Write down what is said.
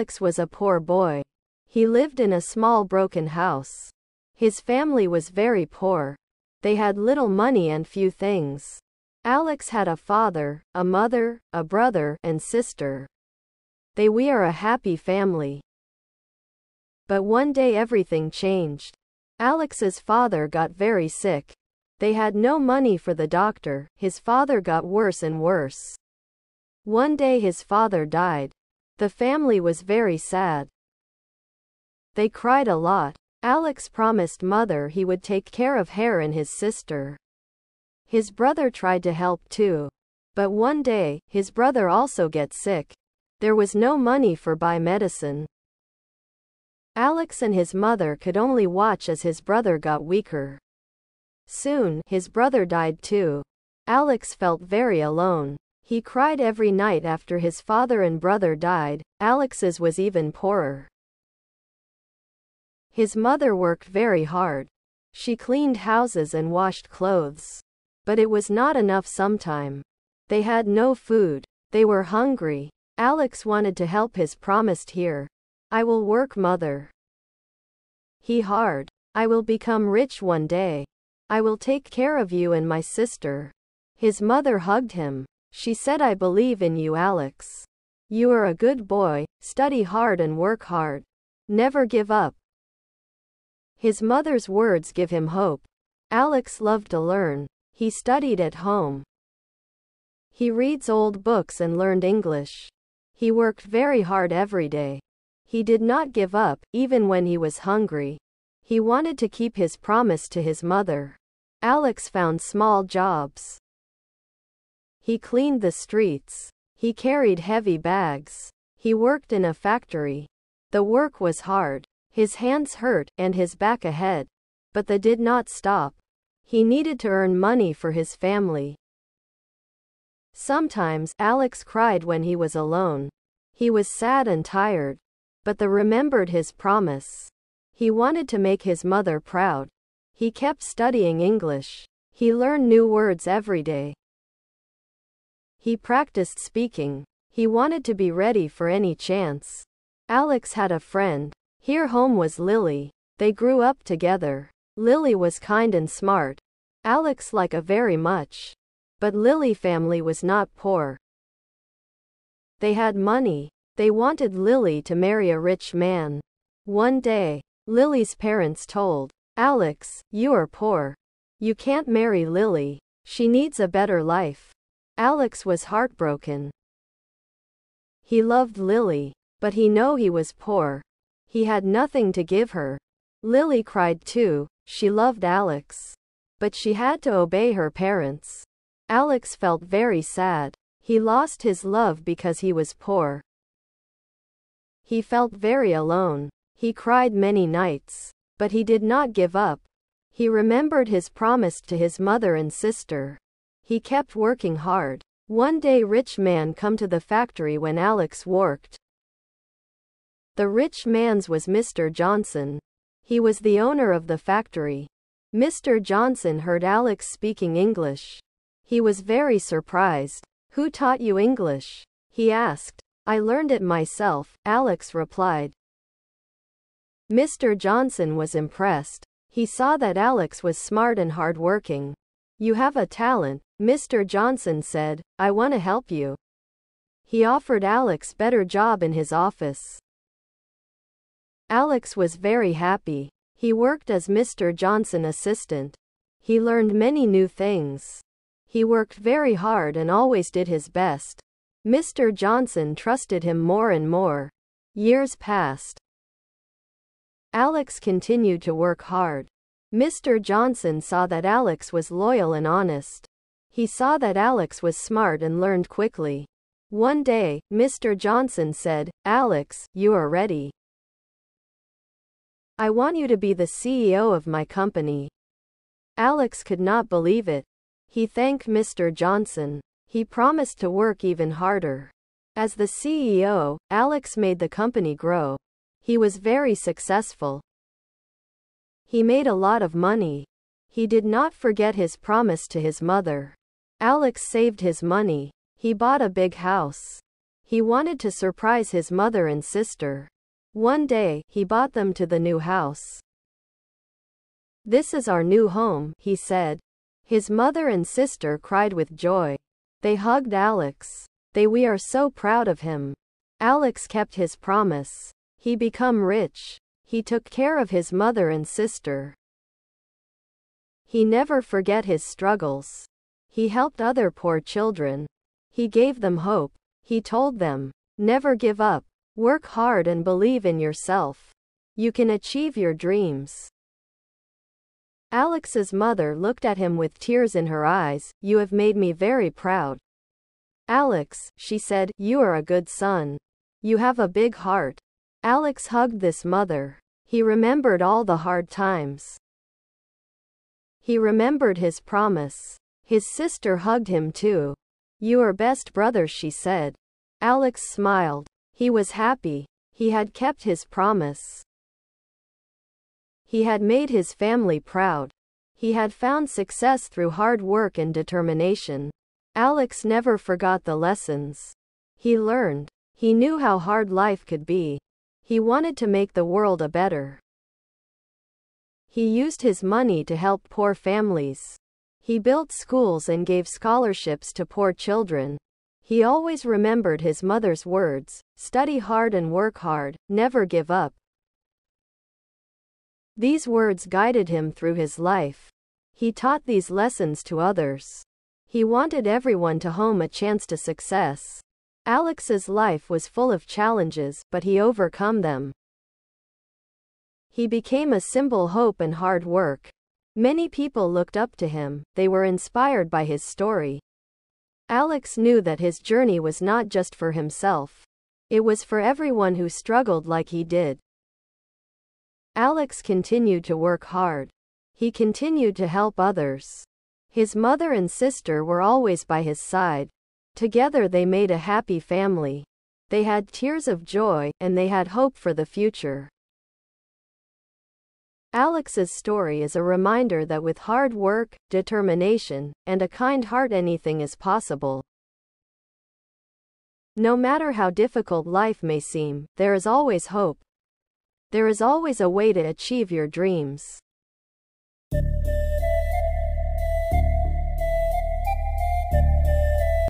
Alex was a poor boy. He lived in a small broken house. His family was very poor. They had little money and few things. Alex had a father, a mother, a brother, and sister. They were a happy family. But one day everything changed. Alex's father got very sick. They had no money for the doctor. His father got worse and worse. One day his father died. The family was very sad. They cried a lot. Alex promised mother he would take care of her and his sister. His brother tried to help too. But one day, his brother also gets sick. There was no money for buy medicine. Alex and his mother could only watch as his brother got weaker. Soon, his brother died too. Alex felt very alone. He cried every night after his father and brother died. Alex's was even poorer. His mother worked very hard. She cleaned houses and washed clothes. But it was not enough sometime. They had no food. They were hungry. Alex wanted to help his promised here. I will work, mother. He hard. I will become rich one day. I will take care of you and my sister. His mother hugged him. She said, I believe in you, Alex. You are a good boy. Study hard and work hard. Never give up. His mother's words give him hope. Alex loved to learn. He studied at home. He reads old books and learned English. He worked very hard every day. He did not give up, even when he was hungry. He wanted to keep his promise to his mother. Alex found small jobs. He cleaned the streets. He carried heavy bags. He worked in a factory. The work was hard. His hands hurt, and his back ahead. But they did not stop. He needed to earn money for his family. Sometimes, Alex cried when he was alone. He was sad and tired. But they remembered his promise. He wanted to make his mother proud. He kept studying English. He learned new words every day. He practiced speaking. He wanted to be ready for any chance. Alex had a friend. Her home was Lily. They grew up together. Lily was kind and smart. Alex liked her very much. But Lily's family was not poor. They had money. They wanted Lily to marry a rich man. One day, Lily's parents told Alex, you are poor. You can't marry Lily. She needs a better life. Alex was heartbroken. He loved Lily, but he knew he was poor. He had nothing to give her. Lily cried too. She loved Alex. But she had to obey her parents. Alex felt very sad. He lost his love because he was poor. He felt very alone. He cried many nights. But he did not give up. He remembered his promise to his mother and sister. He kept working hard. One day rich man come to the factory when Alex worked. The rich man's was Mr. Johnson. He was the owner of the factory. Mr. Johnson heard Alex speaking English. He was very surprised. Who taught you English? He asked. I learned it myself, Alex replied. Mr. Johnson was impressed. He saw that Alex was smart and hardworking. You have a talent, Mr. Johnson said. I want to help you. He offered Alex better job in his office. Alex was very happy. He worked as Mr. Johnson's assistant. He learned many new things. He worked very hard and always did his best. Mr. Johnson trusted him more and more. Years passed. Alex continued to work hard. Mr. Johnson saw that Alex was loyal and honest. He saw that Alex was smart and learned quickly. One day, Mr. Johnson said, Alex, you are ready. I want you to be the CEO of my company. Alex could not believe it. He thanked Mr. Johnson. He promised to work even harder. As the CEO, Alex made the company grow. He was very successful. He made a lot of money. He did not forget his promise to his mother. Alex saved his money. He bought a big house. He wanted to surprise his mother and sister. One day, he brought them to the new house. "This is our new home," he said. His mother and sister cried with joy. They hugged Alex. We are so proud of him. Alex kept his promise. He became rich. He took care of his mother and sister. He never forget his struggles. He helped other poor children. He gave them hope. He told them, never give up. Work hard and believe in yourself. You can achieve your dreams. Alex's mother looked at him with tears in her eyes. "You have made me very proud. Alex," she said, "you are a good son. You have a big heart." Alex hugged this mother. He remembered all the hard times. He remembered his promise. His sister hugged him too. "You are best brothers," she said. Alex smiled. He was happy. He had kept his promise. He had made his family proud. He had found success through hard work and determination. Alex never forgot the lessons he learned. He knew how hard life could be. He wanted to make the world a better. He used his money to help poor families. He built schools and gave scholarships to poor children. He always remembered his mother's words, "Study hard and work hard, never give up." These words guided him through his life. He taught these lessons to others. He wanted everyone to have a chance to success. Alex's life was full of challenges, but he overcome them. He became a symbol of hope and hard work. Many people looked up to him. They were inspired by his story. Alex knew that his journey was not just for himself. It was for everyone who struggled like he did. Alex continued to work hard. He continued to help others. His mother and sister were always by his side. Together they made a happy family. They had tears of joy, and they had hope for the future. Alex's story is a reminder that with hard work, determination, and a kind heart anything is possible. No matter how difficult life may seem, there is always hope. There is always a way to achieve your dreams.